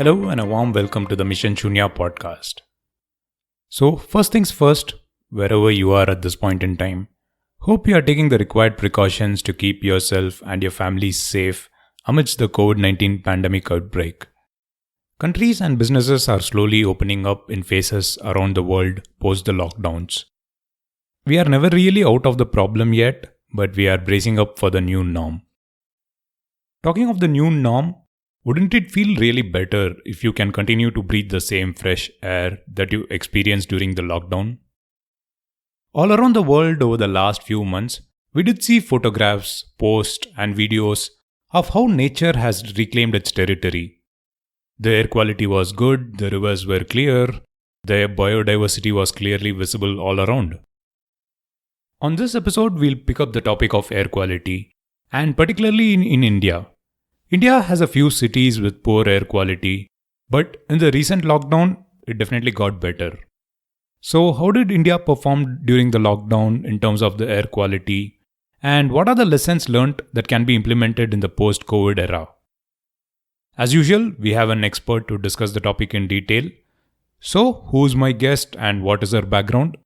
Hello and a warm welcome to the Mission Shunya podcast. So, first things first, wherever you are at this point in time, hope you are taking the required precautions to keep yourself and your family safe amidst the COVID-19 pandemic outbreak. Countries and businesses are slowly opening up in phases around the world post the lockdowns. We are never really out of the problem yet, but we are bracing up for the new norm. Talking of the new norm, wouldn't it feel really better if you can continue to breathe the same fresh air that you experienced during the lockdown? All around the world over the last few months, we did see photographs, posts, and videos of how nature has reclaimed its territory. The air quality was good, the rivers were clear, the biodiversity was clearly visible all around. On this episode, we'll pick up the topic of air quality, and particularly in India. India has a few cities with poor air quality, but in the recent lockdown, it definitely got better. So, how did India perform during the lockdown in terms of the air quality? And what are the lessons learned that can be implemented in the post COVID era? As usual, we have an expert to discuss the topic in detail. So, who's my guest and what is her background?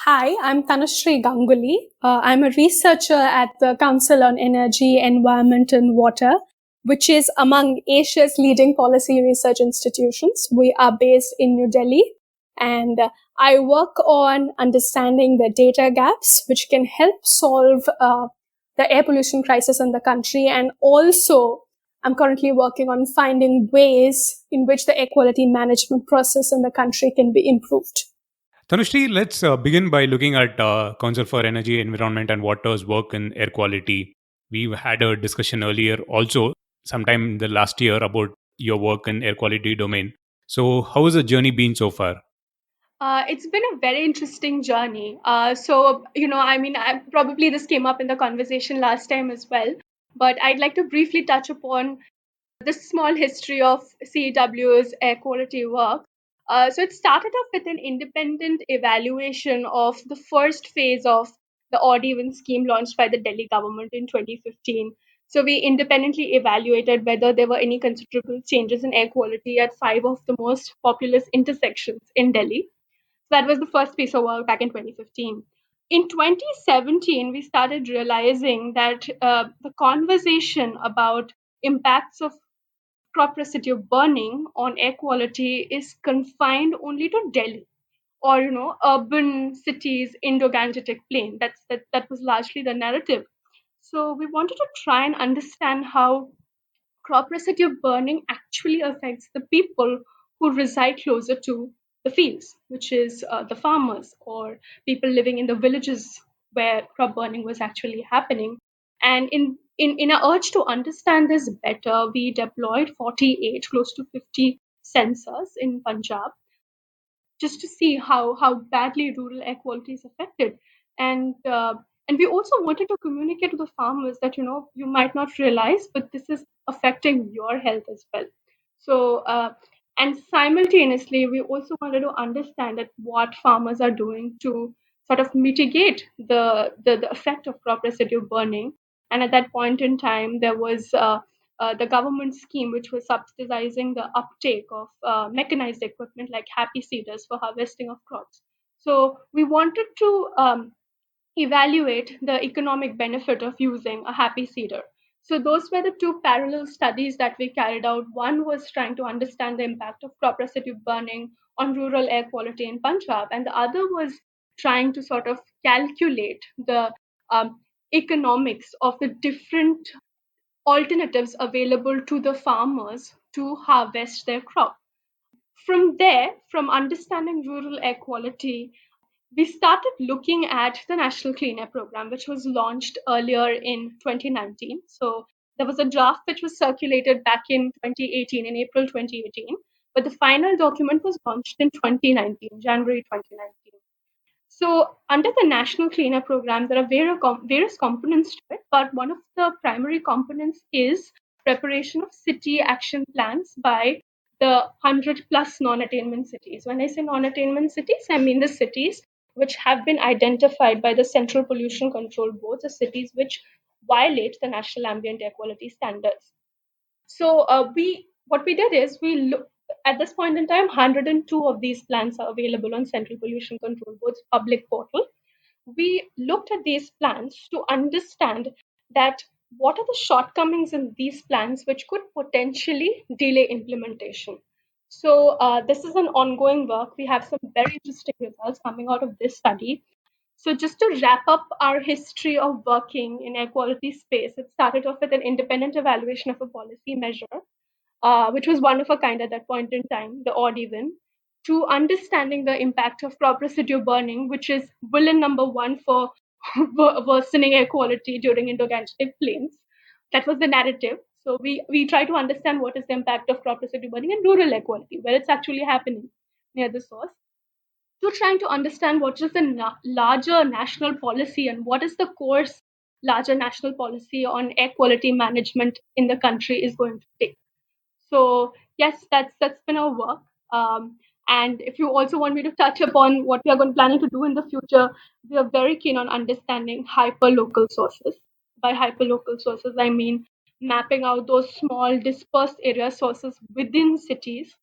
Hi, I'm Tanushree Ganguly. I'm a researcher at the Council on Energy, Environment and Water, which is among Asia's leading policy research institutions. We are based in New Delhi, and I work on understanding the data gaps, which can help solve the air pollution crisis in the country. And also, I'm currently working on finding ways in which the air quality management process in the country can be improved. Tanushree, let's begin by looking at Council for Energy, Environment and Water's work in air quality. We've had a discussion earlier also, sometime in the last year, about your work in air quality domain. So how has the journey been so far? It's been a very interesting journey. Probably this came up in the conversation last time as well, but I'd like to briefly touch upon the small history of CEW's air quality work. So it started off with an independent evaluation of the first phase of the odd even scheme launched by the Delhi government in 2015. So we independently evaluated whether there were any considerable changes in air quality at 5 of the most populous intersections in Delhi. That was the first piece of work back in 2015. In 2017, we started realizing that the conversation about impacts of crop residue burning on air quality is confined only to Delhi or urban cities Indo-Gangetic plain. That was largely the narrative. So we wanted to try and understand how crop residue burning actually affects the people who reside closer to the fields, which is the farmers or people living in the villages where crop burning was actually happening. And in an urge to understand this better, we deployed 48, close to 50 sensors in Punjab just to see how badly rural air quality is affected. And uh, and we also wanted to communicate to the farmers that you might not realize, but this is affecting your health as well. So uh, and simultaneously we also wanted to understand that what farmers are doing to sort of mitigate the effect of crop residue burning. And at that point in time there was the government scheme which was subsidizing the uptake of mechanized equipment like happy seeders for harvesting of crops. So we wanted to evaluate the economic benefit of using a happy seeder. So those were the two parallel studies that we carried out. One was trying to understand the impact of crop residue burning on rural air quality in Punjab, and the other was trying to sort of calculate the economics of the different alternatives available to the farmers to harvest their crop. From there, from understanding rural air quality, we started looking at the National Clean Air Program, which was launched earlier in 2019. So there was a draft which was circulated back in 2018, in April 2018, but the final document was launched in 2019, January 2019. So, under the National Clean Air Program, there are various components to it, but one of the primary components is preparation of city action plans by the 100 plus non attainment cities. When I say non attainment cities, I mean the cities which have been identified by the Central Pollution Control Board as cities which violate the National Ambient Air Quality Standards. So we what we did is at this point in time, 102 of these plans are available on Central Pollution Control Board's public portal. We looked at these plans to understand that what are the shortcomings in these plans which could potentially delay implementation. So this is an ongoing work. We have some very interesting results coming out of this study. So just to wrap up our history of working in air quality space, it started off with an independent evaluation of a policy measure, which was one of a kind at that point in time, the odd even, to understanding the impact of crop residue burning, which is villain number one for worsening air quality during Indo-Gangetic plains. That was the narrative. So we try to understand what is the impact of crop residue burning in rural air quality, where it's actually happening near the source. To trying to understand what is the larger national policy and what is the course larger national policy on air quality management in the country is going to take. So yes, that's been our work. And if you also want me to touch upon what we are going planning to do in the future, we are very keen on understanding hyperlocal sources. By hyperlocal sources, I mean mapping out those small dispersed area sources within cities,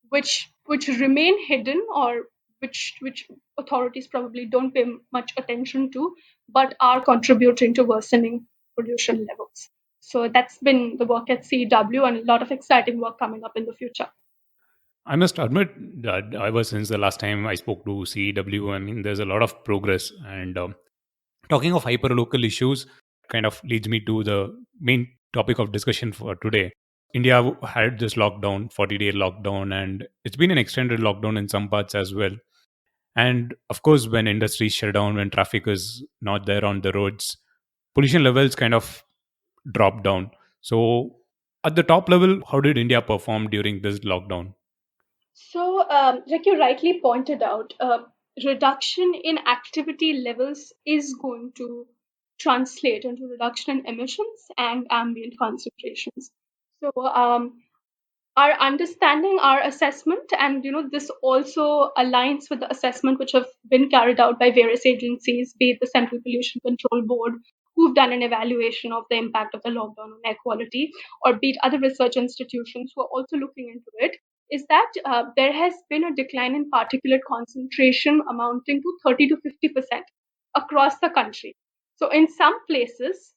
which remain hidden, or which authorities probably don't pay much attention to, but are contributing to worsening pollution levels. So that's been the work at CEW, and a lot of exciting work coming up in the future. I must admit that ever since the last time I spoke to CEW, I mean, there's a lot of progress. And talking of hyperlocal issues, kind of leads me to the main topic of discussion for today. India had this lockdown, 40-day lockdown, and it's been an extended lockdown in some parts as well. And of course, when industries shut down, when traffic is not there on the roads, pollution levels kind of drop down. So, at the top level, how did India perform during this lockdown? So, like you rightly pointed out, reduction in activity levels is going to translate into reduction in emissions and ambient concentrations. So, our understanding, our assessment, and this also aligns with the assessment which have been carried out by various agencies, be it the Central Pollution Control Board, who've done an evaluation of the impact of the lockdown on air quality, or be it other research institutions who are also looking into it, is that there has been a decline in particulate concentration amounting to 30 to 50% across the country. So in some places,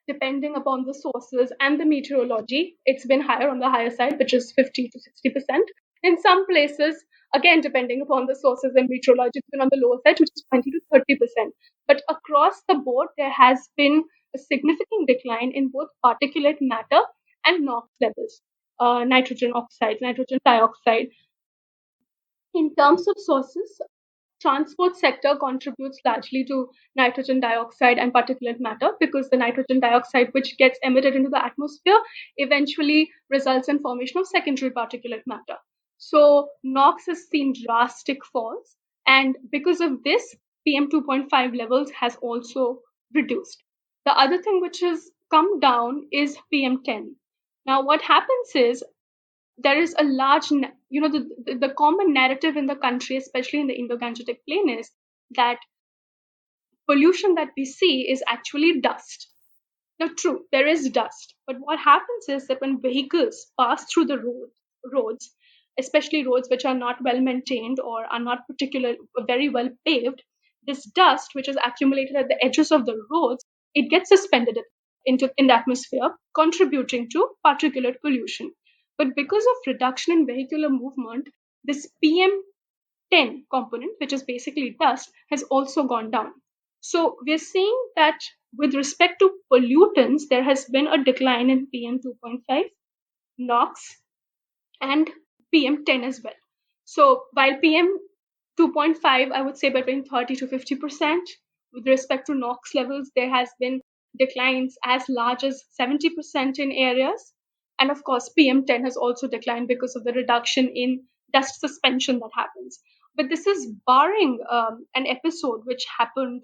depending upon the sources and the meteorology, it's been higher on the higher side, which is 50 to 60%. In some places, again, depending upon the sources and meteorology, it's been on the lower side, which is 20 to 30%. But across the board, there has been a significant decline in both particulate matter and NOx levels, nitrogen oxides, nitrogen dioxide. In terms of sources, transport sector contributes largely to nitrogen dioxide and particulate matter, because the nitrogen dioxide which gets emitted into the atmosphere eventually results in formation of secondary particulate matter. So NOx has seen drastic falls, and because of this, PM 2.5 levels has also reduced. The other thing which has come down is PM 10. Now what happens is, there is a large, the common narrative in the country, especially in the Indo-Gangetic plain, is that pollution that we see is actually dust. Now, true, there is dust, but what happens is that when vehicles pass through the roads, especially roads which are not well maintained or are not particularly very well paved, this dust, which is accumulated at the edges of the roads, it gets suspended in the atmosphere, contributing to particulate pollution. But because of reduction in vehicular movement, this PM10 component, which is basically dust, has also gone down. So we're seeing that with respect to pollutants, there has been a decline in PM 2.5, NOx, and PM10 as well. So while PM 2.5, I would say between 30 to 50%. With respect to NOx levels, there has been declines as large as 70% in areas. And of course, PM10 has also declined because of the reduction in dust suspension that happens. But this is barring an episode which happened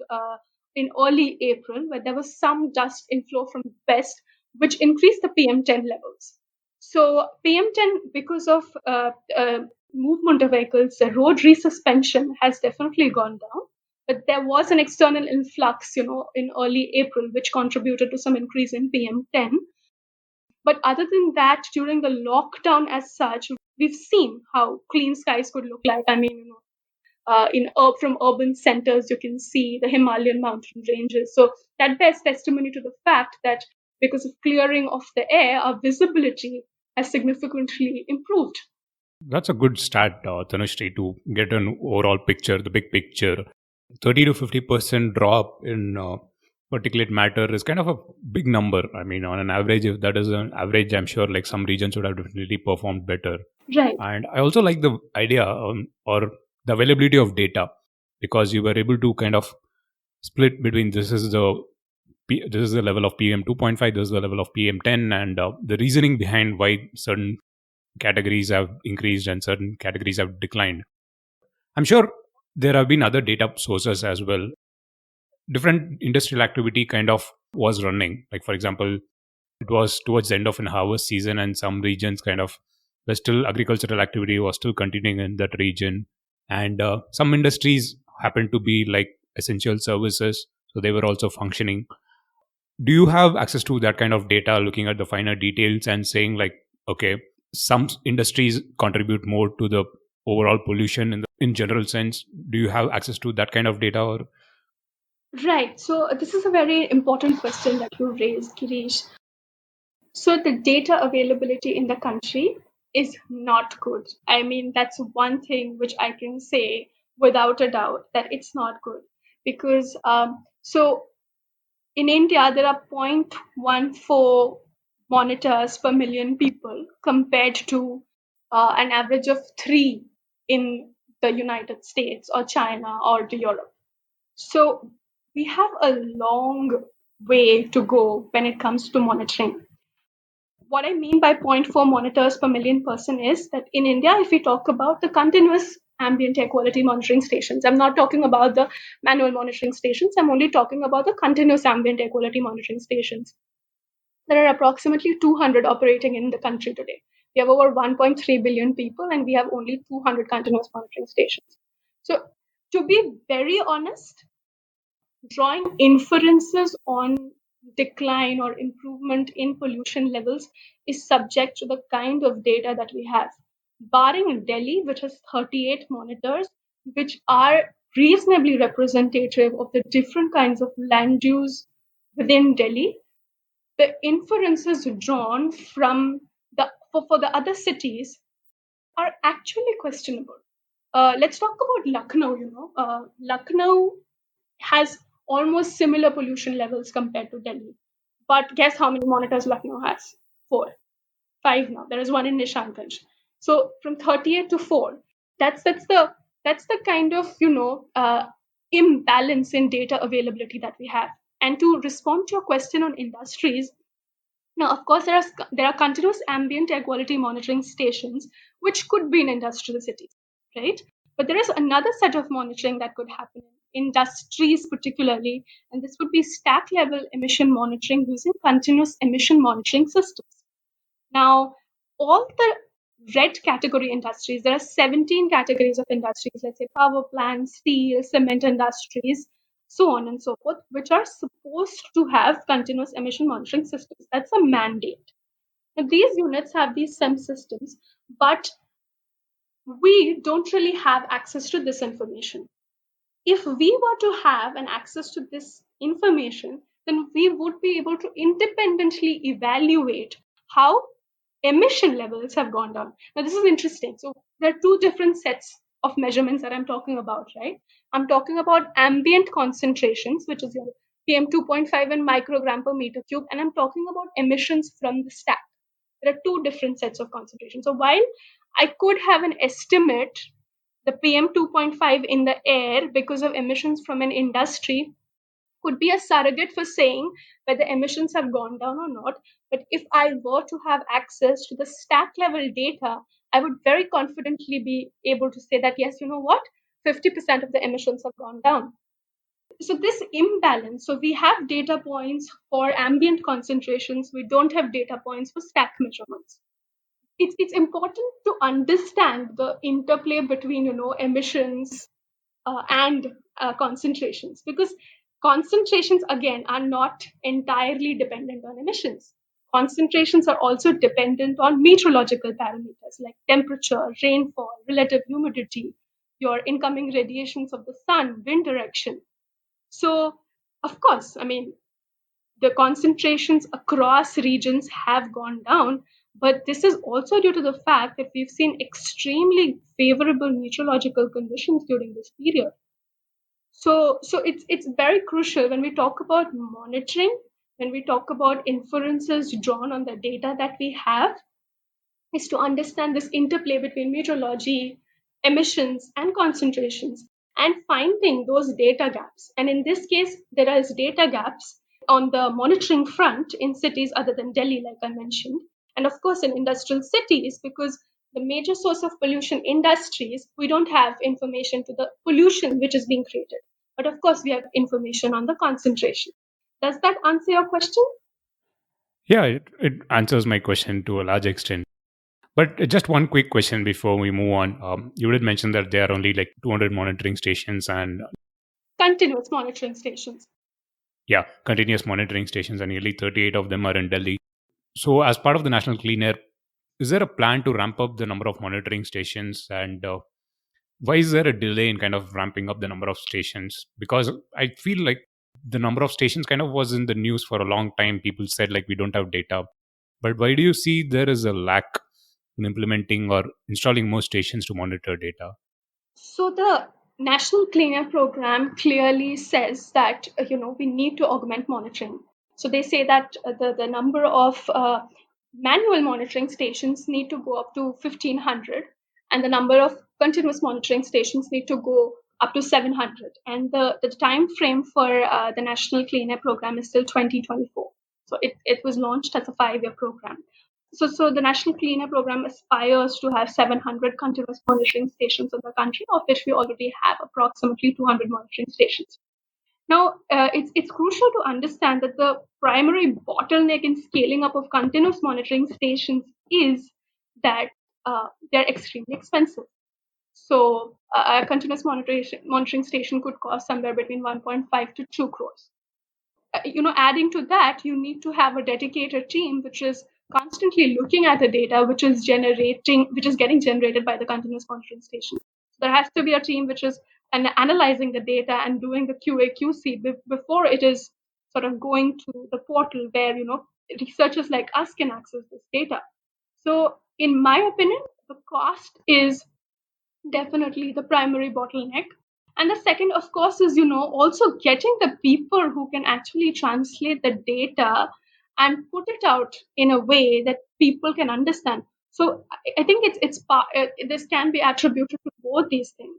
in early April, where there was some dust inflow from west, which increased the PM10 levels. So PM10, because of movement of vehicles, the road resuspension has definitely gone down. But there was an external influx, in early April, which contributed to some increase in PM10. But other than that, during the lockdown as such, we've seen how clean skies could look like. I mean, from urban centers, you can see the Himalayan mountain ranges. So that bears testimony to the fact that because of clearing of the air, our visibility has significantly improved. That's a good stat, Tanushree, to get an overall picture, the big picture. 30 to 50% drop in particulate matter is kind of a big number. I mean, on an average, if that is an average, I'm sure like some regions would have definitely performed better. Right. And I also like the idea or the availability of data, because you were able to kind of split between this is the level of PM 2.5, this is the level of PM 10, and the reasoning behind why certain categories have increased and certain categories have declined. I'm sure there have been other data sources as well. Different industrial activity kind of was running. Like, for example, it was towards the end of an harvest season, and some regions kind of the still agricultural activity was still continuing in that region. And some industries happened to be like essential services, so they were also functioning. Do you have access to that kind of data, looking at the finer details and saying like, okay, some industries contribute more to the overall pollution in general sense? Do you have access to that kind of data? Or Right. So this is a very important question that you raised, Girish. So the data availability in the country is not good. I mean, that's one thing which I can say without a doubt that it's not good because so in India there are 0.14 monitors per million people compared to an average of 3 in the United States or China or the Europe. So we have a long way to go when it comes to monitoring. What I mean by zero point 0.4 monitors per million person is that in India, if we talk about the continuous ambient air quality monitoring stations, I'm not talking about the manual monitoring stations, I'm only talking about the continuous ambient air quality monitoring stations. There are approximately 200 operating in the country today. We have over 1.3 billion people and we have only 200 continuous monitoring stations. So, to be very honest, drawing inferences on decline or improvement in pollution levels is subject to the kind of data that we have. Barring Delhi, which has 38 monitors, which are reasonably representative of the different kinds of land use within Delhi, the inferences drawn from for the other cities are actually questionable. Let's talk about Lucknow. Lucknow has almost similar pollution levels compared to Delhi. But guess how many monitors Lucknow has? 4, 5 now. There is one in Nishanganj. So from 38 to 4, that's the kind of imbalance in data availability that we have. And to respond to your question on industries, now, of course, there are continuous ambient air quality monitoring stations, which could be in industrial cities, right? But there is another set of monitoring that could happen in industries, particularly, and this would be stack level emission monitoring using continuous emission monitoring systems. Now, all the red category industries, there are 17 categories of industries, let's say power plants, steel, cement industries, so on and so forth, which are supposed to have continuous emission monitoring systems. That's a mandate. Now, these units have these SEM systems, but we don't really have access to this information. If we were to have an access to this information, then we would be able to independently evaluate how emission levels have gone down. Now, this is interesting. So, there are two different sets of measurements that I'm talking about, right? I'm talking about ambient concentrations, which is your PM 2.5 and microgram per meter cube, and I'm talking about emissions from the stack. There are two different sets of concentration. So, while I could have an estimate the PM 2.5 in the air because of emissions from an industry could be a surrogate for saying whether emissions have gone down or not. But if I were to have access to the stack level data, I would very confidently be able to say that, yes, you know what, 50% of the emissions have gone down. So, this imbalance, so we have data points for ambient concentrations, we don't have data points for stack measurements. It's important to understand the interplay between emissions and concentrations, because concentrations again are not entirely dependent on emissions. concentrations are also dependent on meteorological parameters like temperature, rainfall, relative humidity, your incoming radiations of the sun, wind direction. So, of course, I mean, the concentrations across regions have gone down, but this is also due to the fact that we've seen extremely favorable meteorological conditions during this period. So it's very crucial when we talk about monitoring, when we talk about inferences drawn on the data that we have, is to understand this interplay between meteorology, emissions, and concentrations, and finding those data gaps. And in this case, there is data gaps on the monitoring front in cities other than Delhi, like I mentioned, and of course in industrial cities, because the major source of pollution, industries, we don't have information to the pollution which is being created. But of course, we have information on the concentration. Does that answer your question? Yeah, it answers my question to a large extent. But just one quick question before we move on. You did mention that there are only like 200 monitoring stations and Continuous monitoring stations. yeah, continuous monitoring stations, and nearly 38 of them are in Delhi. So, as part of the National Clean Air, is there a plan to ramp up the number of monitoring stations? And why is there a delay in kind of ramping up the number of stations? Because I feel like the number of stations kind of was in the news for a long time. People said like we don't have data. But why do you see there is a lack in implementing or installing more stations to monitor data? So the National Clean Air Program clearly says that we need to augment monitoring. So they say that the number of manual monitoring stations need to go up to 1,500, and the number of continuous monitoring stations need to go up to 700. And the time frame for the National Clean Air Program is still 2024. So it was launched as a 5-year program. So the National Clean Air Program aspires to have 700 continuous monitoring stations in the country, of which we already have approximately 200 monitoring stations. Now, it's crucial to understand that the primary bottleneck in scaling up of continuous monitoring stations is that they're extremely expensive. So a continuous monitoring station could cost somewhere between 1.5 to 2 crores. Adding to that, you need to have a dedicated team which is constantly looking at the data which is getting generated by the continuous monitoring station. So there has to be a team which is analyzing the data and doing the QA/QC before it is sort of going to the portal where researchers like us can access this data. So in my opinion, the cost is definitely the primary bottleneck. And the second, of course, is also getting the people who can actually translate the data and put it out in a way that people can understand. So I think this can be attributed to both these things.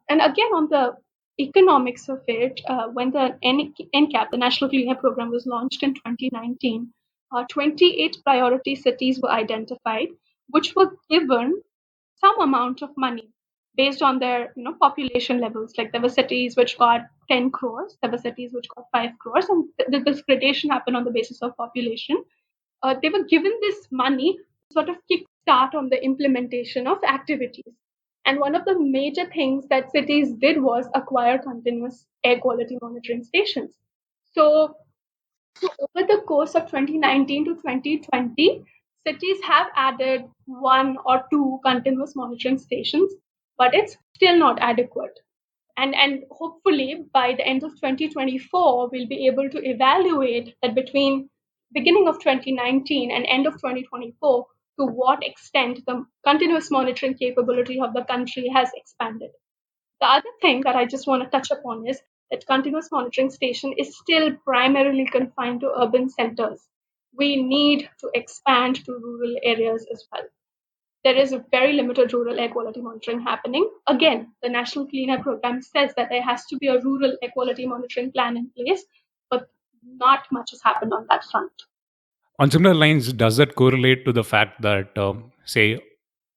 And again, on the economics of it, when the NCAP, the National Clean Air Program, was launched in 2019, 28 priority cities were identified, which were given some amount of money based on their population levels. Like there were cities which got 10 crores, there were cities which got 5 crores, and this gradation happened on the basis of population. They were given this money to sort of kickstart on the implementation of activities. And one of the major things that cities did was acquire continuous air quality monitoring stations. So over the course of 2019 to 2020, cities have added one or two continuous monitoring stations, but it's still not adequate. And hopefully by the end of 2024, we'll be able to evaluate that between beginning of 2019 and end of 2024, to what extent the continuous monitoring capability of the country has expanded. The other thing that I just want to touch upon is that continuous monitoring station is still primarily confined to urban centers. We need to expand to rural areas as well. There is a very limited rural air quality monitoring happening. Again, the National Clean Air Program says that there has to be a rural air quality monitoring plan in place, but not much has happened on that front. On similar lines, does that correlate to the fact that, say,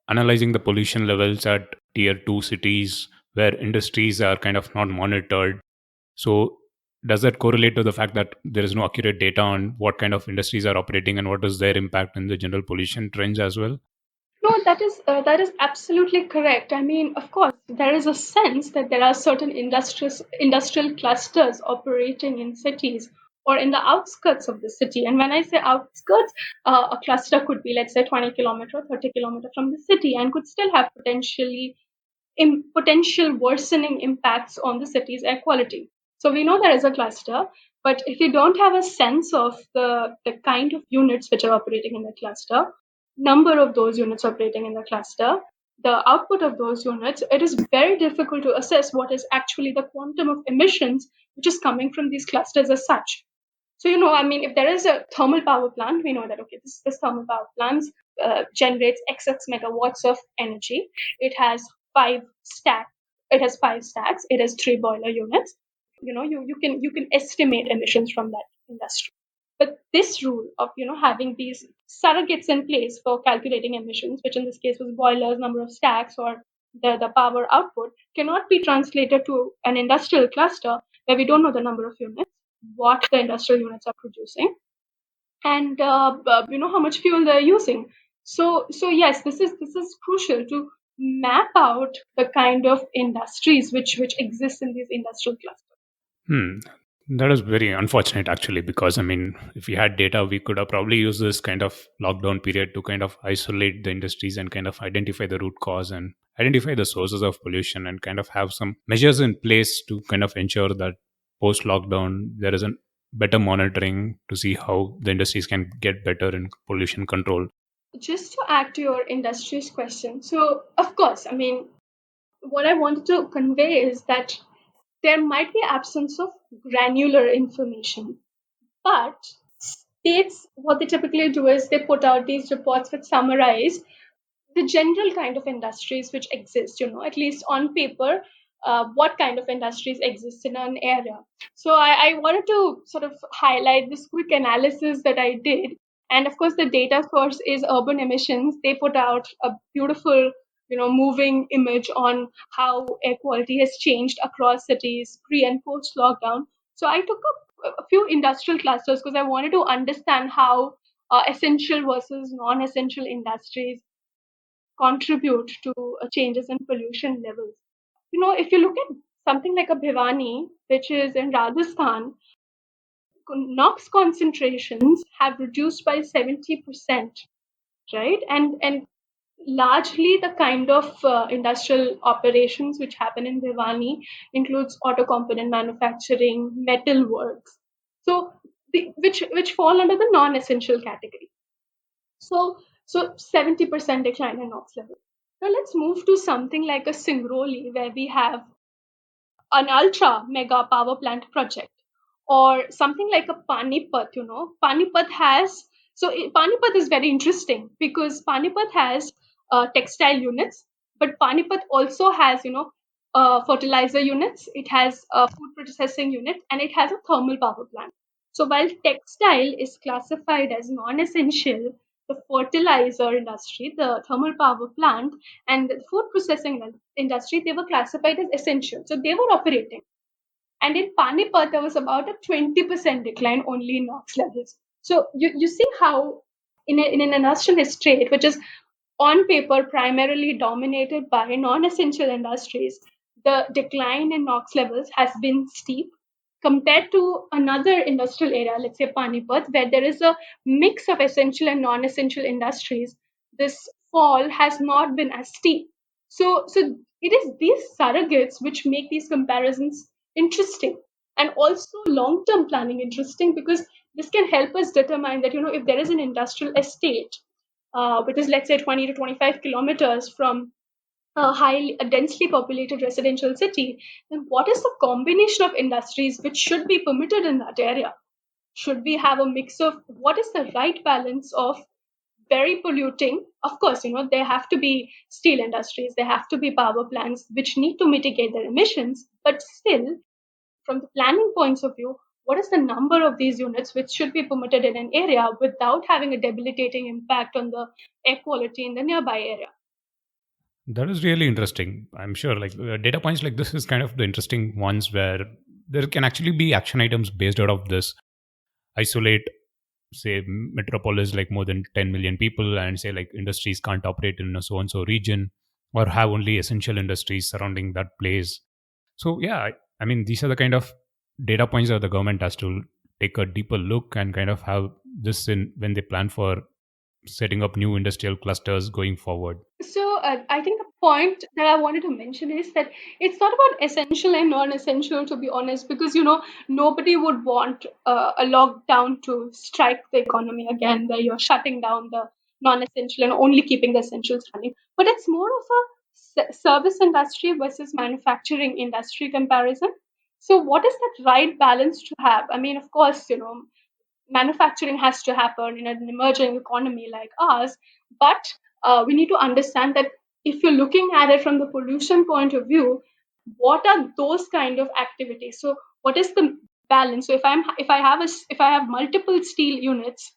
analyzing the pollution levels at tier 2 cities where industries are kind of not monitored? So, does that correlate to the fact that there is no accurate data on what kind of industries are operating and what is their impact in the general pollution trends as well? No, that is absolutely correct. I mean, of course, there is a sense that there are certain industrial clusters operating in cities or in the outskirts of the city. And when I say outskirts, a cluster could be, let's say, 20 kilometer, 30 kilometer from the city, and could still have potential worsening impacts on the city's air quality. So we know there is a cluster, but if you don't have a sense of the kind of units which are operating in the cluster, number of those units operating in the cluster, the output of those units, it is very difficult to assess what is actually the quantum of emissions which is coming from these clusters as such. So, I mean, if there is a thermal power plant, we know that, okay, this thermal power plant generates XX megawatts of energy. It has five stack. It has five stacks. It has three boiler units. You can estimate emissions from that industry. But this rule of having these surrogates in place for calculating emissions, which in this case was boilers, number of stacks, or the power output, cannot be translated to an industrial cluster where we don't know the number of units, what the industrial units are producing, and how much fuel they're using. So yes, this is crucial to map out the kind of industries which exist in these industrial clusters. Hmm. That is very unfortunate, actually, because I mean, if we had data, we could have probably used this kind of lockdown period to kind of isolate the industries and kind of identify the root cause and identify the sources of pollution and kind of have some measures in place to kind of ensure that post lockdown there is a better monitoring to see how the industries can get better in pollution control. Just to add to your industries question, so of course, I mean, what I wanted to convey is that there might be absence of granular information, but states, what they typically do is they put out these reports which summarize the general kind of industries which exist, at least on paper, what kind of industries exist in an area. So I wanted to sort of highlight this quick analysis that I did. And of course, the data source is urban emissions. They put out a beautiful, moving image on how air quality has changed across cities pre and post lockdown. So I took up a few industrial clusters because I wanted to understand how essential versus non-essential industries contribute to changes in pollution levels. If you look at something like a Bhiwani, which is in Rajasthan, NOx concentrations have reduced by 70%, right? And largely the kind of industrial operations which happen in Bhiwani includes auto component manufacturing, metal works, so which fall under the non-essential category. So 70% decline in NOx level. Now let's move to something like a Singrauli, where we have an ultra mega power plant project, or something like a Panipat. Panipat has Panipat is very interesting because Panipat has textile units, but Panipat also has fertilizer units. It has a food processing unit, and it has a thermal power plant. So while textile is classified as non-essential, the fertilizer industry, the thermal power plant, and the food processing industry, they were classified as essential. So they were operating. And in Panipat, there was about a 20% decline only in NOx levels. So you see how in an industrial state, which is on paper primarily dominated by non-essential industries, the decline in NOx levels has been steep compared to another industrial area, let's say Panipat, where there is a mix of essential and non-essential industries. This fall has not been as steep. So it is these surrogates which make these comparisons interesting, and also long-term planning interesting, because this can help us determine that if there is an industrial estate which is, let's say, 20 to 25 kilometers from a densely populated residential city, then what is the combination of industries which should be permitted in that area? Should we have a mix of what is the right balance of very polluting? Of course, there have to be steel industries, there have to be power plants which need to mitigate their emissions, but still, from the planning points of view, what is the number of these units which should be permitted in an area without having a debilitating impact on the air quality in the nearby area? That is really interesting. I'm sure like data points like this is kind of the interesting ones where there can actually be action items based out of this. Isolate, say, metropolis like more than 10 million people and say like industries can't operate in a so and so region or have only essential industries surrounding that place. So, yeah, I mean, these are the kind of data points that the government has to take a deeper look and kind of have this in when they plan for setting up new industrial clusters going forward? So I think the point that I wanted to mention is that it's not about essential and non-essential, to be honest, because nobody would want a lockdown to strike the economy again, where you're shutting down the non-essential and only keeping the essentials running. But it's more of a service industry versus manufacturing industry comparison. So what is that right balance to have? I mean, of course, manufacturing has to happen in an emerging economy like ours, but we need to understand that if you're looking at it from the pollution point of view, what are those kind of activities? So what is the balance? So if I have multiple steel units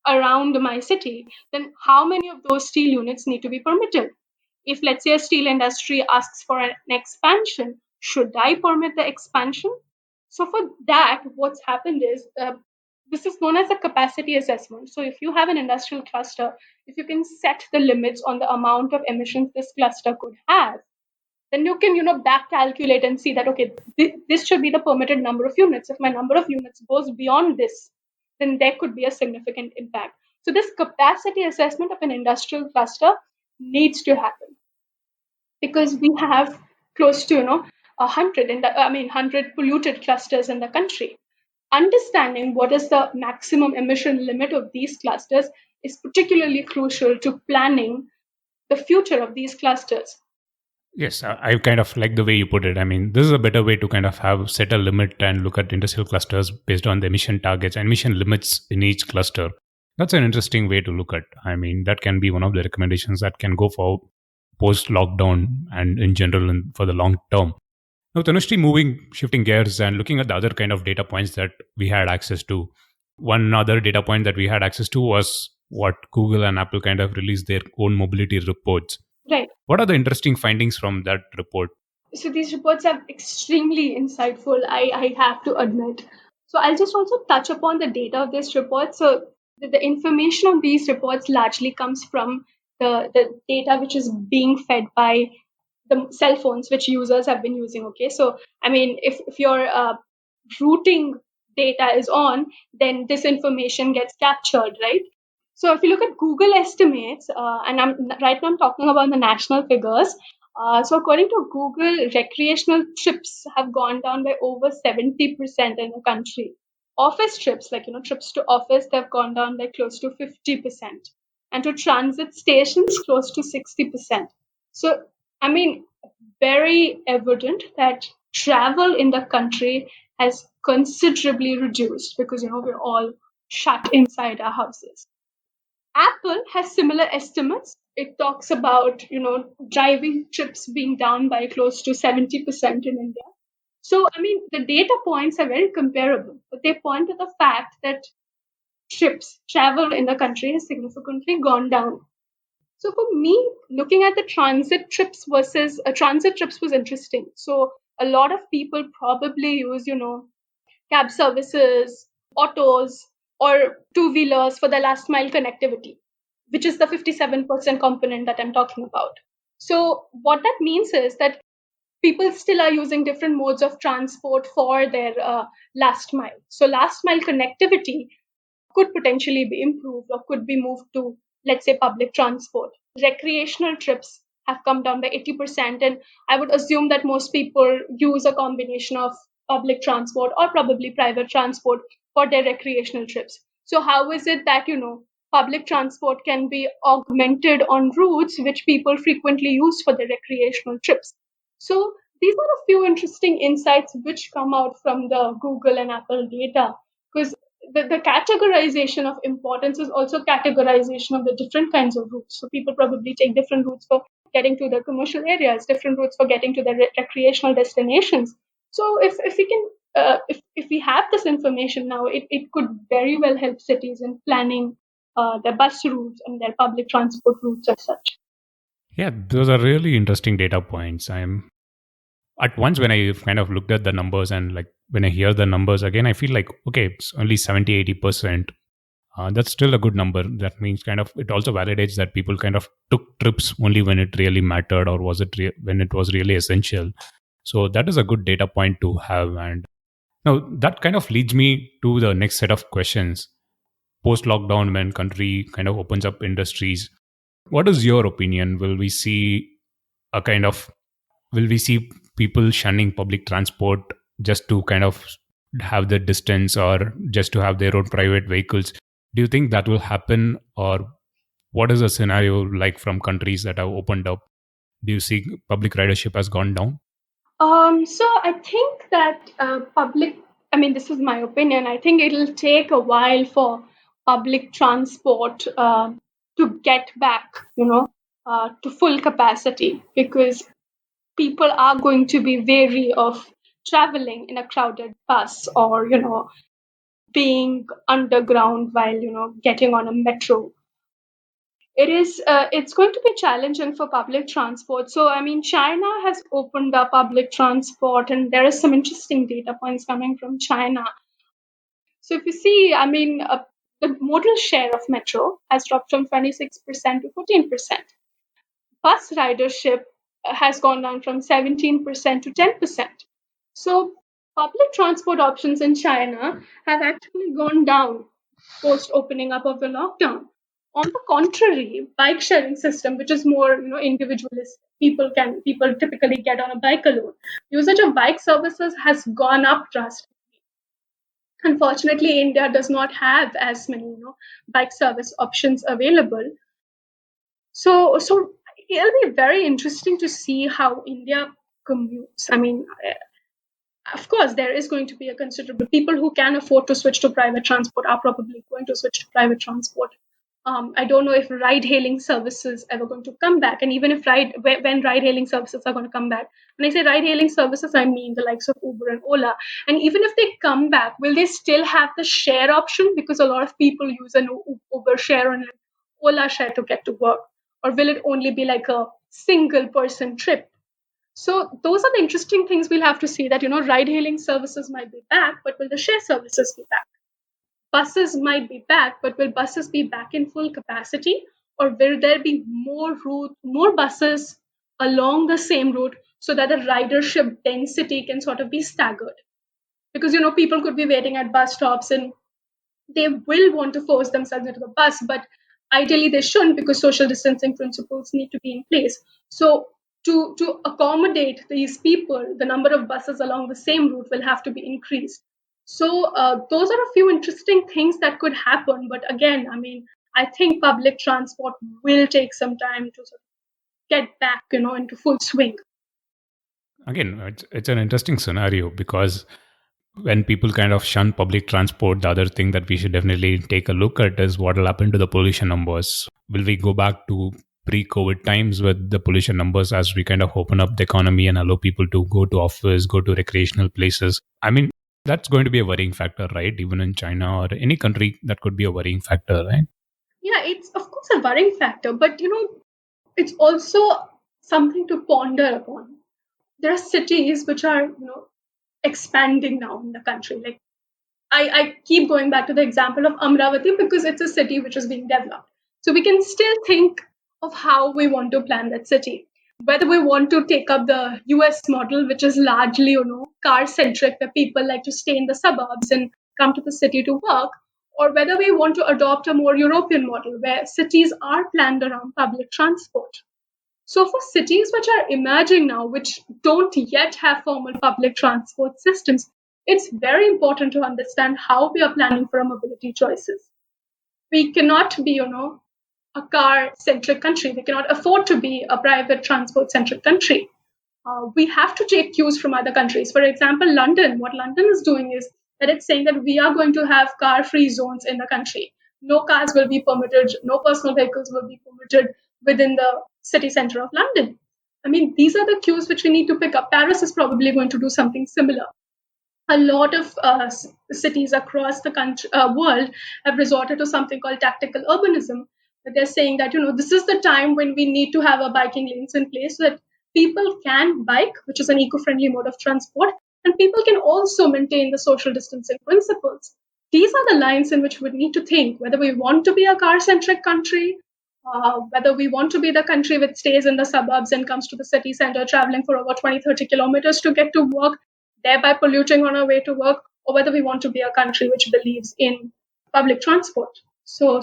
around my city, then how many of those steel units need to be permitted? If, let's say, a steel industry asks for an expansion, should I permit the expansion? So for that, what's happened is, this is known as a capacity assessment. So if you have an industrial cluster, if you can set the limits on the amount of emissions this cluster could have, then you can back calculate and see that, okay, this should be the permitted number of units. If my number of units goes beyond this, then there could be a significant impact. So this capacity assessment of an industrial cluster needs to happen, because we have close to 100 100 polluted clusters in the country. Understanding what is the maximum emission limit of these clusters is particularly crucial to planning the future of these clusters. Yes, I kind of like the way you put it. I mean, this is a better way to kind of have set a limit and look at industrial clusters based on the emission targets and emission limits in each cluster. That's an interesting way to look at. I mean, that can be one of the recommendations that can go for post lockdown and in general and for the long term. Now, Tanushree, shifting gears and looking at the other kind of data points that we had access to. One other data point that we had access to was what Google and Apple kind of released their own mobility reports. Right. What are the interesting findings from that report? So these reports are extremely insightful, I have to admit. So I'll just also touch upon the data of this report. So the information on these reports largely comes from the data which is being fed by the cell phones which users have been using. Okay, so I mean, if your routing data is on, then this information gets captured, right? So if you look at Google estimates, and right now I'm talking about the national figures. So according to Google, recreational trips have gone down by over 70% in the country. Office trips, like trips to office, they've gone down by close to 50%, and to transit stations, close to 60%. So I mean, very evident that travel in the country has considerably reduced, because we're all shut inside our houses. Apple has similar estimates. It talks about, driving trips being down by close to 70% in India. So, I mean, the data points are very comparable, but they point to the fact that travel in the country has significantly gone down. So for me, looking at the transit trips was interesting. So a lot of people probably use, cab services, autos, or two-wheelers for the last mile connectivity, which is the 57% component that I'm talking about. So what that means is that people still are using different modes of transport for their last mile. So last mile connectivity could potentially be improved or could be moved to, let's say, public transport. Recreational trips have come down by 80%, and I would assume that most people use a combination of public transport or probably private transport for their recreational trips. So how is it that public transport can be augmented on routes which people frequently use for their recreational trips? So these are a few interesting insights which come out from the Google and Apple data, because the categorization of importance is also categorization of the different kinds of routes. So people probably take different routes for getting to the commercial areas, different routes for getting to the recreational destinations. So if we can, if we have this information now, it could very well help cities in planning their bus routes and their public transport routes as such. Yeah, those are really interesting data points. I'm at once when I kind of looked at the numbers and like when I hear the numbers again, I feel like, okay, it's only 70-80%. That's still a good number. That means kind of it also validates that people kind of took trips only when it really mattered, or was it when it was really essential. So that is a good data point to have. And Now, that kind of leads me to the next set of questions. Post lockdown, when country kind of opens up industries, what is your opinion? A kind of will we see people shunning public transport just to kind of have the distance or just to have their own private vehicles? Do you think that will happen, or what is the scenario like from countries that have opened up? Do you see public ridership has gone down? So I think that I mean, this is my opinion. I think it'll take a while for public transport to get back, to full capacity because people are going to be wary of traveling in a crowded bus or, being underground while, getting on a metro. It's going to be challenging for public transport. So I mean, China has opened up public transport, and there is some interesting data points coming from China. So if you see, I mean, the modal share of metro has dropped from 26% to 14%. Bus ridership has gone down from 17% to 10%. So public transport options in China have actually gone down post opening up of the lockdown. On the contrary, bike sharing system, which is more individualist, people typically get on a bike alone. Usage of bike services has gone up drastically. Unfortunately, India does not have as many bike service options available. So it'll be very interesting to see how India commutes. I mean, of course, there is going to be a considerable people who can afford to switch to private transport are probably going to switch to private transport. I don't know if ride-hailing services ever going to come back, and even if when ride-hailing services are going to come back. When I say ride-hailing services, I mean the likes of Uber and Ola. And even if they come back, will they still have the share option? Because a lot of people use an Uber share and an Ola share to get to work, or will it only be like a single-person trip? So those are the interesting things we'll have to see. That ride-hailing services might be back, but will the share services be back? Buses might be back, but will buses be back in full capacity? Or will there be more buses along the same route so that the ridership density can sort of be staggered? Because people could be waiting at bus stops and they will want to force themselves into the bus, but ideally they shouldn't because social distancing principles need to be in place. So to accommodate these people, the number of buses along the same route will have to be increased. So those are a few interesting things that could happen. But again, I mean, I think public transport will take some time to sort of get back, into full swing. Again, it's an interesting scenario because when people kind of shun public transport, the other thing that we should definitely take a look at is what will happen to the pollution numbers. Will we go back to pre-COVID times with the pollution numbers as we kind of open up the economy and allow people to go to office, go to recreational places? I mean, that's going to be a worrying factor, right? Even in China or any country, that could be a worrying factor, right? Yeah, it's of course a worrying factor, but it's also something to ponder upon. There are cities which are expanding now in the country. Like I keep going back to the example of Amravati because it's a city which is being developed. So we can still think of how we want to plan that city. Whether we want to take up the US model, which is largely, car centric, where people like to stay in the suburbs and come to the city to work, or whether we want to adopt a more European model where cities are planned around public transport. So, for cities which are emerging now, which don't yet have formal public transport systems, it's very important to understand how we are planning for our mobility choices. We cannot be, a car centric country. We cannot afford to be a private transport centric country. We have to take cues from other countries. For example, London, what London is doing is that it's saying that we are going to have car free zones in the country. No cars will be permitted, no personal vehicles will be permitted within the city center of London. I mean, these are the cues which we need to pick up. Paris is probably going to do something similar. A lot of cities across the world have resorted to something called tactical urbanism. But they're saying that this is the time when we need to have a biking lanes in place so that people can bike, which is an eco-friendly mode of transport, and people can also maintain the social distancing principles. These are the lines in which we need to think whether we want to be a car-centric country, whether we want to be the country which stays in the suburbs and comes to the city center traveling for over 20, 30 kilometers to get to work, thereby polluting on our way to work, or whether we want to be a country which believes in public transport. So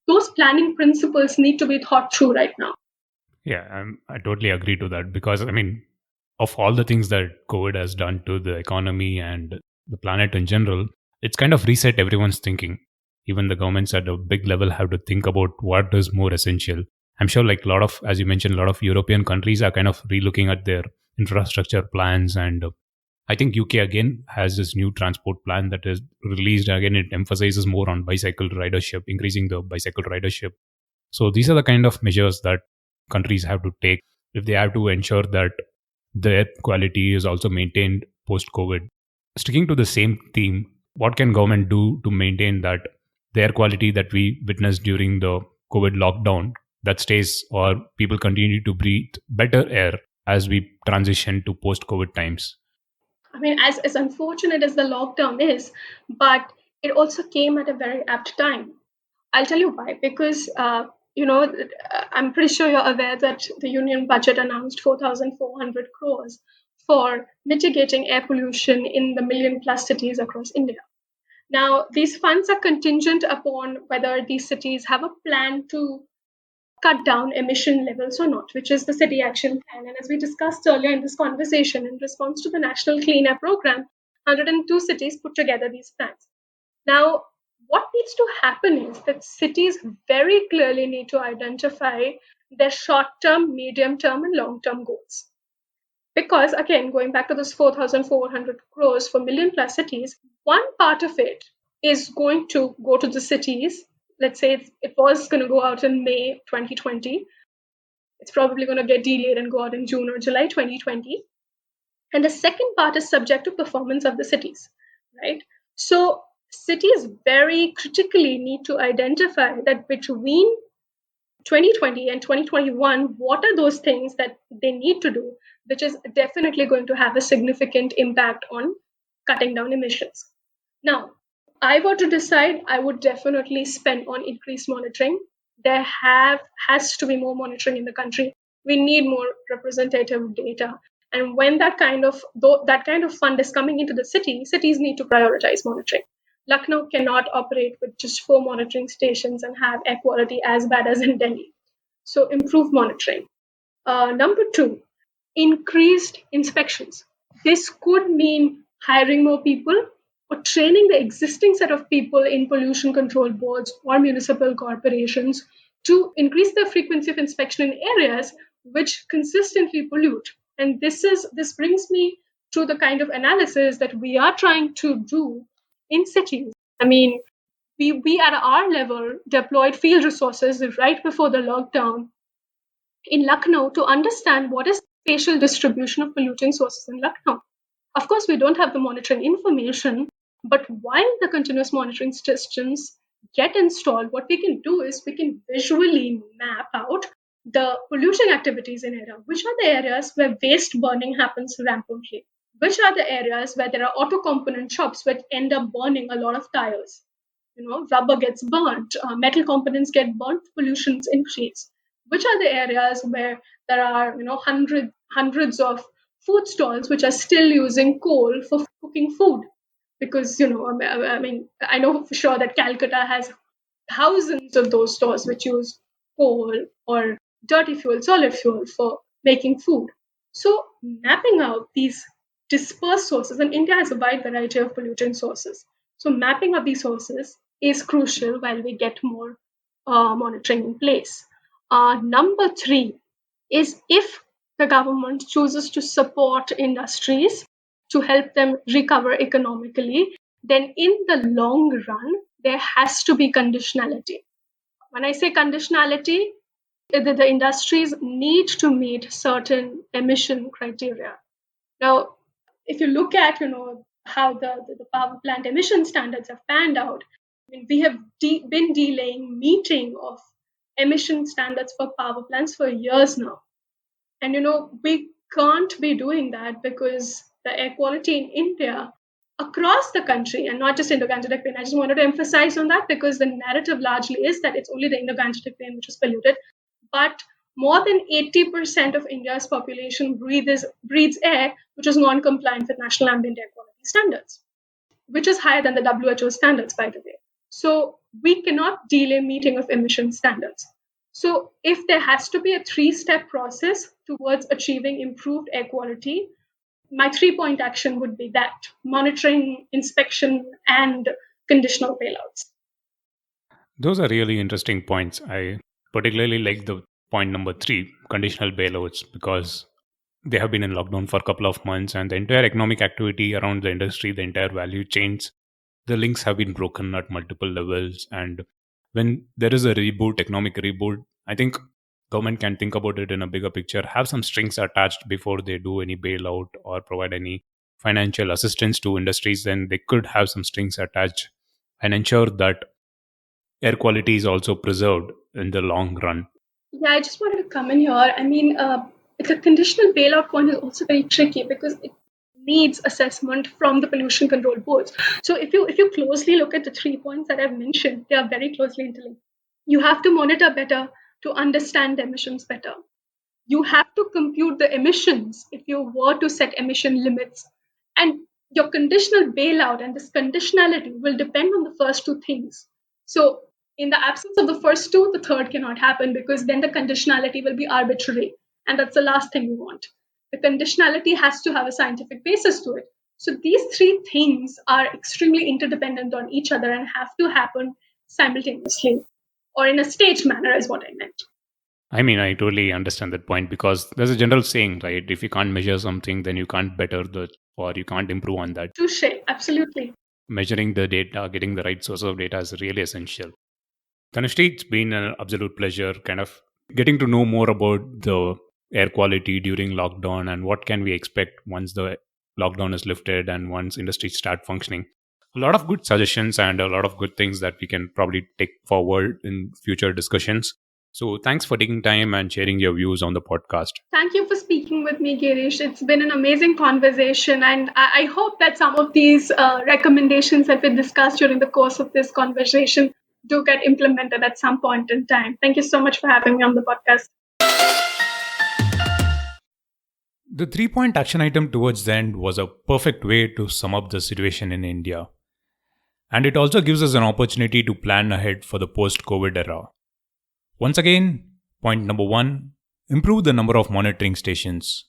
those planning principles need to be thought through right now. Yeah, I totally agree to that because, I mean, of all the things that COVID has done to the economy and the planet in general, it's kind of reset everyone's thinking. Even the governments at a big level have to think about what is more essential. I'm sure, like a lot of, as you mentioned, a lot of European countries are kind of relooking at their infrastructure plans. And I think UK again has this new transport plan that is released. Again, it emphasizes more on bicycle ridership, increasing the bicycle ridership. So these are the kind of measures that countries have to take if they have to ensure that the air quality is also maintained post COVID. Sticking to the same theme, what can government do to maintain that the air quality that we witnessed during the COVID lockdown that stays, or people continue to breathe better air as we transition to post COVID times? I mean, as unfortunate as the lockdown is, but it also came at a very apt time. I'll tell you why. Because, I'm pretty sure you're aware that the union budget announced 4,400 crores for mitigating air pollution in the million plus cities across India. Now, these funds are contingent upon whether these cities have a plan to cut down emission levels or not, which is the city action plan. And as we discussed earlier in this conversation, in response to the National Clean Air Program, 102 cities put together these plans. Now, what needs to happen is that cities very clearly need to identify their short term, medium term, and long term goals. Because, again, going back to this 4,400 crores for million plus cities, one part of it is going to go to the cities. Let's say it was going to go out in May 2020. It's probably going to get delayed and go out in June or July 2020. And the second part is subject to performance of the cities, right? So cities very critically need to identify that between 2020 and 2021, what are those things that they need to do, which is definitely going to have a significant impact on cutting down emissions. Now, I were to decide, I would definitely spend on increased monitoring. There has to be more monitoring in the country. We need more representative data. And when that kind of fund is coming into the city, cities need to prioritize monitoring. Lucknow cannot operate with just 4 monitoring stations and have air quality as bad as in Delhi. So improve monitoring. Number 2, increased inspections. This could mean hiring more people or training the existing set of people in pollution control boards or municipal corporations to increase the frequency of inspection in areas which consistently pollute. And this brings me to the kind of analysis that we are trying to do in cities. I mean, we at our level deployed field resources right before the lockdown in Lucknow to understand what is the spatial distribution of polluting sources in Lucknow. Of course, we don't have the monitoring information, but while the continuous monitoring systems get installed, what we can do is we can visually map out the polluting activities in area. Which are the areas where waste burning happens rampantly? Which are the areas where there are auto component shops which end up burning a lot of tires? Rubber gets burnt, metal components get burnt, pollutions increase. Which are the areas where there are hundreds of food stalls which are still using coal for cooking food? Because I know for sure that Calcutta has thousands of those stores which use coal or dirty fuel, solid fuel for making food. So mapping out these dispersed sources, and India has a wide variety of pollutant sources. So mapping out these sources is crucial while we get more monitoring in place. Number 3 is if the government chooses to support industries to help them recover economically, then in the long run, there has to be conditionality. When I say conditionality, the industries need to meet certain emission criteria. Now, if you look at how the power plant emission standards have panned out, we have been delaying meeting of emission standards for power plants for years now. And we can't be doing that because the air quality in India across the country, and not just Indo-Gangetic Plain. I just wanted to emphasize on that because the narrative largely is that it's only the Indo-Gangetic Plain which is polluted. But more than 80% of India's population breathes air which is non-compliant with national ambient air quality standards. which is higher than the WHO standards, by the way. So we cannot delay meeting of emission standards. So if there has to be a three-step process towards achieving improved air quality, my three-point action would be that: monitoring, inspection, and conditional bailouts. Those are really interesting points. I particularly like the point number 3, conditional bailouts, because they have been in lockdown for a couple of months and the entire economic activity around the industry, the entire value chains, the links have been broken at multiple levels. And when there is a reboot, economic reboot, I think government can think about it in a bigger picture, have some strings attached before they do any bailout or provide any financial assistance to industries. Then they could have some strings attached and ensure that air quality is also preserved in the long run. Yeah, I just wanted to come in here. I mean, the conditional bailout point is also very tricky because it needs assessment from the pollution control boards. So if you closely look at the 3 points that I've mentioned, they are very closely interlinked. You have to monitor better to understand the emissions better. You have to compute the emissions if you were to set emission limits. And your conditional bailout and this conditionality will depend on the first two things. So, in the absence of the first two, the third cannot happen because then the conditionality will be arbitrary. And that's the last thing we want. The conditionality has to have a scientific basis to it. So, these three things are extremely interdependent on each other and have to happen simultaneously or in a staged manner, is what I meant. I mean, I totally understand that point because there's a general saying, right? If you can't measure something, then you can't better the or you can't improve on that. Touche, absolutely. Measuring the data, getting the right source of data is really essential. Tanushree, it's been an absolute pleasure kind of getting to know more about the air quality during lockdown and what can we expect once the lockdown is lifted and once industries start functioning. A lot of good suggestions and a lot of good things that we can probably take forward in future discussions. So thanks for taking time and sharing your views on the podcast. Thank you for speaking with me, Girish. It's been an amazing conversation, and I hope that some of these recommendations that we discussed during the course of this conversation do get implemented at some point in time. Thank you so much for having me on the podcast. The 3 point action item towards the end was a perfect way to sum up the situation in India. And it also gives us an opportunity to plan ahead for the post COVID era. Once again, point number 1, improve the number of monitoring stations.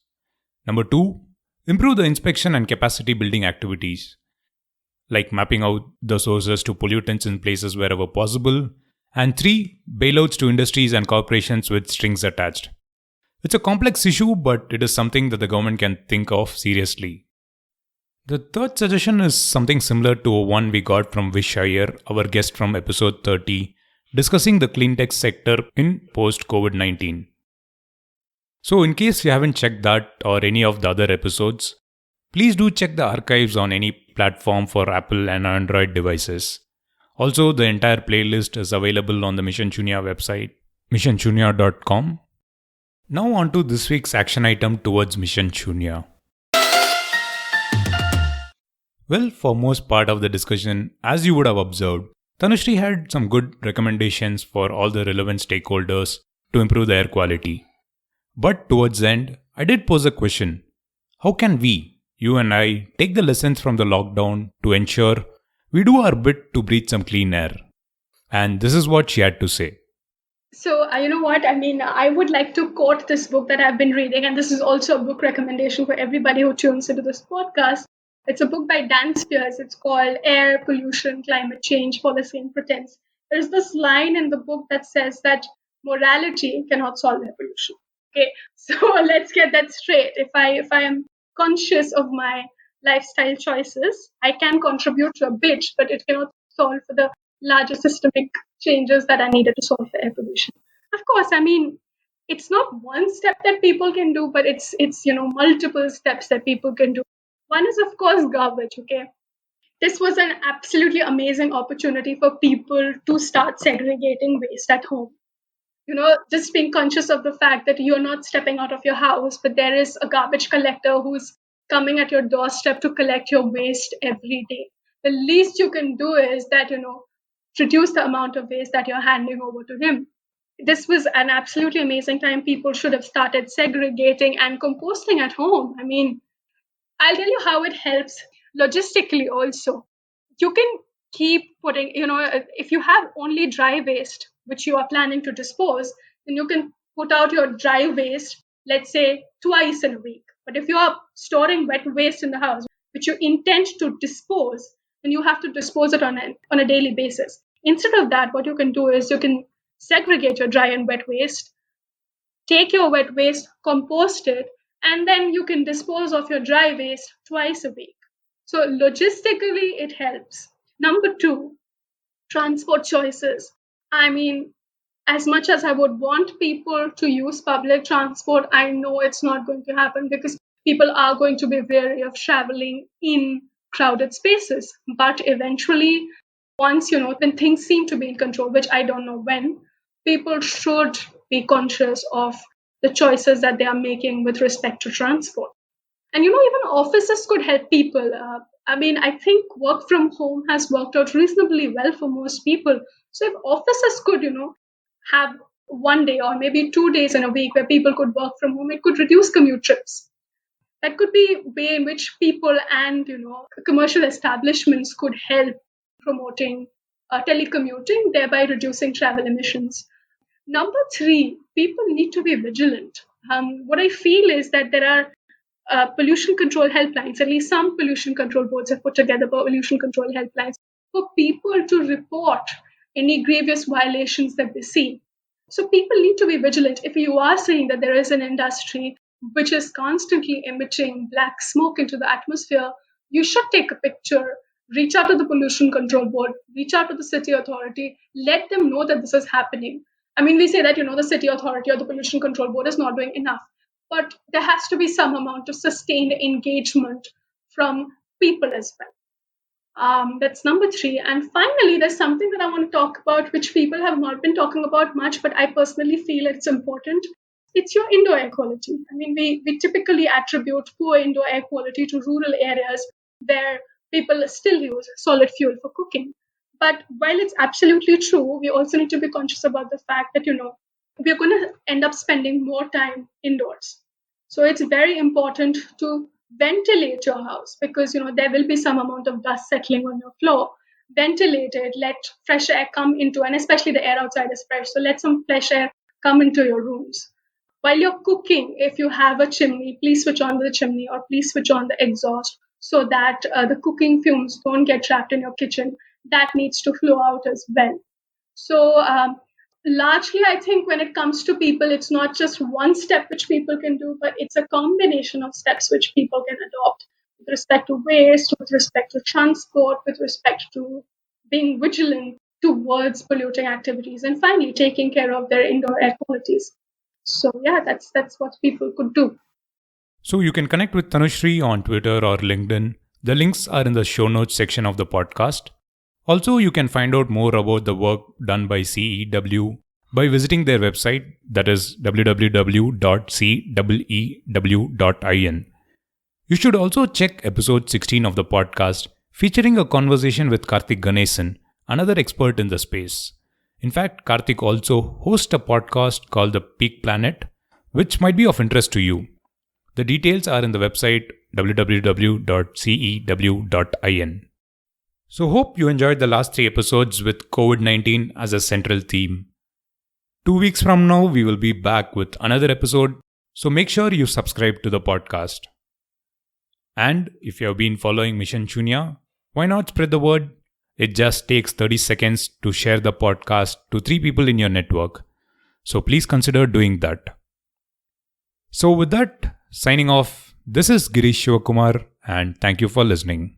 Number 2, improve the inspection and capacity building activities, like mapping out the sources to pollutants in places wherever possible. And 3, bailouts to industries and corporations with strings attached. It's a complex issue, but it is something that the government can think of seriously. The third suggestion is something similar to one we got from Vish Iyer, our guest from episode 30, discussing the clean tech sector in post COVID-19. So, in case you haven't checked that or any of the other episodes, please do check the archives on any platform for Apple and Android devices. Also, the entire playlist is available on the Mission Shunya website, missionshunya.com. Now on to this week's action item towards Mission Shunya. Well, for most part of the discussion, as you would have observed, Tanushree had some good recommendations for all the relevant stakeholders to improve the air quality. But towards the end, I did pose a question. How can we, you and I, take the lessons from the lockdown to ensure we do our bit to breathe some clean air? And this is what she had to say. So, you know what? I mean, I would like to quote this book that I've been reading, and this is also a book recommendation for everybody who tunes into this podcast. It's a book by Dan Spears. It's called Air Pollution, Climate Change, Policy and Pretense. There's this line in the book that says that morality cannot solve air pollution. Okay, so let's get that straight. If I am conscious of my lifestyle choices, I can contribute to a bit, but it cannot solve for the larger systemic changes that are needed to solve the air pollution. Of course, I mean, it's not one step that people can do, but it's multiple steps that people can do. One is, of course, garbage. Okay, this was an absolutely amazing opportunity for people to start segregating waste at home. Just being conscious of the fact that you're not stepping out of your house, but there is a garbage collector who's coming at your doorstep to collect your waste every day. The least you can do is that, reduce the amount of waste that you're handing over to him. This was an absolutely amazing time. People should have started segregating and composting at home. I mean, I'll tell you how it helps logistically also. you can keep putting, if you have only dry waste, which you are planning to dispose, then you can put out your dry waste, let's say twice in a week. But if you are storing wet waste in the house, which you intend to dispose, then you have to dispose it on a daily basis. Instead of that, what you can do is you can segregate your dry and wet waste, take your wet waste, compost it, and then you can dispose of your dry waste twice a week. So logistically, it helps. Number two, transport choices. I mean, as much as I would want people to use public transport, I know it's not going to happen because people are going to be wary of traveling in crowded spaces. But eventually, once, when things seem to be in control, which I don't know when, people should be conscious of the choices that they are making with respect to transport. And even offices could help people. I think work from home has worked out reasonably well for most people. So if offices could, have one day or maybe 2 days in a week where people could work from home, it could reduce commute trips. That could be a way in which people and commercial establishments could help promoting telecommuting, thereby reducing travel emissions. Number three, people need to be vigilant. What I feel is that there are pollution control helplines. At least some pollution control boards have put together pollution control helplines for people to report any grievous violations that they see. So people need to be vigilant. If you are saying that there is an industry which is constantly emitting black smoke into the atmosphere, you should take a picture, reach out to the pollution control board, reach out to the city authority, let them know that this is happening. We say that, the city authority or the pollution control board is not doing enough, but there has to be some amount of sustained engagement from people as well. That's number three. And finally, there's something that I want to talk about, which people have not been talking about much, but I personally feel it's important. It's your indoor air quality. We typically attribute poor indoor air quality to rural areas where people still use solid fuel for cooking. But while it's absolutely true, we also need to be conscious about the fact that, we're going to end up spending more time indoors. So it's very important to ventilate your house because, there will be some amount of dust settling on your floor. Ventilate it, let fresh air come into, and especially the air outside is fresh. So let some fresh air come into your rooms. While you're cooking, if you have a chimney, please switch on the chimney or please switch on the exhaust so that the cooking fumes don't get trapped in your kitchen. That needs to flow out as well. So largely, I think when it comes to people, it's not just one step which people can do, but it's a combination of steps which people can adopt with respect to waste, with respect to transport, with respect to being vigilant towards polluting activities, and finally taking care of their indoor air qualities. So yeah, that's what people could do. So you can connect with Tanushree on Twitter or LinkedIn. The links are in the show notes section of the podcast. Also, you can find out more about the work done by CEEW by visiting their website, that is www.ceew.in. You should also check episode 16 of the podcast, featuring a conversation with Karthik Ganesan, another expert in the space. In fact, Karthik also hosts a podcast called The Peak Planet, which might be of interest to you. The details are in the website www.ceew.in. So hope you enjoyed the last 3 episodes with COVID-19 as a central theme. 2 weeks from now, we will be back with another episode, so make sure you subscribe to the podcast. And if you have been following Mission Shunya, why not spread the word? It just takes 30 seconds to share the podcast to 3 people in your network. So please consider doing that. So with that, signing off, this is Girish Shivakumar and thank you for listening.